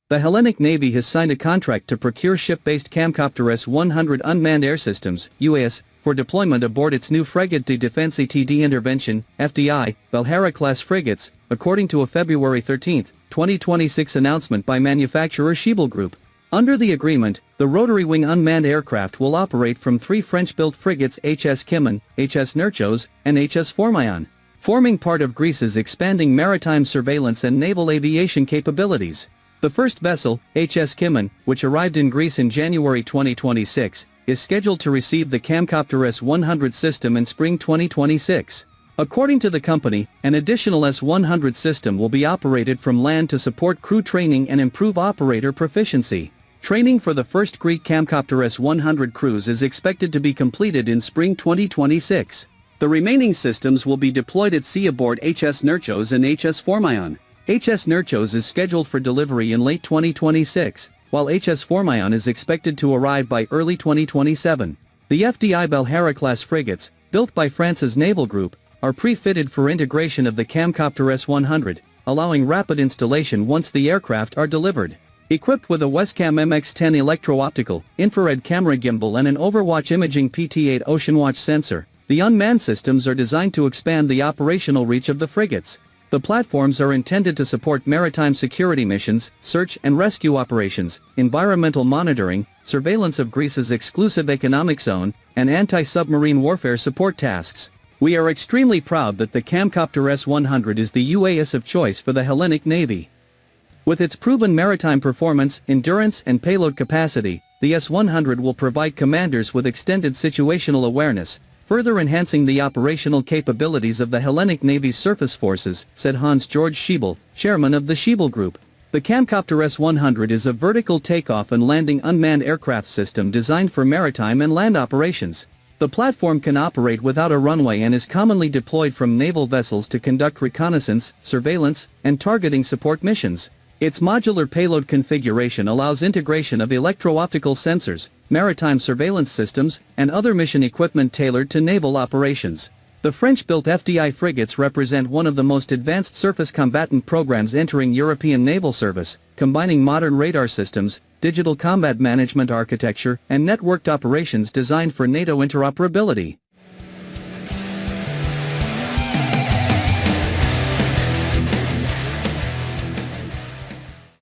The Hellenic Navy has signed a contract to procure ship-based CAMCOPTER S-100 unmanned air systems (UAS) for deployment aboard its new Frégate de Défense (TD Intervention) (FDI) Belharra-class frigates, according to a February 13, 2026 announcement by manufacturer Schiebel Group. Under the agreement, the rotary-wing unmanned aircraft will operate from 3 French-built frigates HS Kimon, HS Nearchos, and HS Formion, forming part of Greece's expanding maritime surveillance and naval aviation capabilities. The first vessel, HS Kimon, which arrived in Greece in January 2026, is scheduled to receive the CAMCOPTER S-100 system in spring 2026. According to the company, an additional S-100 system will be operated from land to support crew training and improve operator proficiency. Training for the first Greek CAMCOPTER S-100 crews is expected to be completed in spring 2026. The remaining systems will be deployed at sea aboard HS Nearchos and HS Formion. HS Nearchos is scheduled for delivery in late 2026, while HS Formion is expected to arrive by early 2027. The FDI Belharra-class frigates, built by France's naval group, are pre-fitted for integration of the CAMCOPTER S-100, allowing rapid installation once the aircraft are delivered. Equipped with a Wescam MX-10 electro-optical, infrared camera gimbal and an Overwatch imaging PT-8 Oceanwatch sensor, the unmanned systems are designed to expand the operational reach of the frigates. The platforms are intended to support maritime security missions, search and rescue operations, environmental monitoring, surveillance of Greece's exclusive economic zone, and anti-submarine warfare support tasks. We are extremely proud that the CAMCOPTER S-100 is the UAS of choice for the Hellenic Navy. With its proven maritime performance, endurance and payload capacity, the S-100 will provide commanders with extended situational awareness, further enhancing the operational capabilities of the Hellenic Navy's surface forces, said Hans-Georg Schiebel, chairman of the Schiebel Group. The CAMCOPTER S-100 is a vertical takeoff and landing unmanned aircraft system designed for maritime and land operations. The platform can operate without a runway and is commonly deployed from naval vessels to conduct reconnaissance, surveillance, and targeting support missions. Its modular payload configuration allows integration of electro-optical sensors, maritime surveillance systems, and other mission equipment tailored to naval operations. The French-built FDI frigates represent one of the most advanced surface combatant programs entering European naval service, combining modern radar systems, digital combat management architecture, and networked operations designed for NATO interoperability.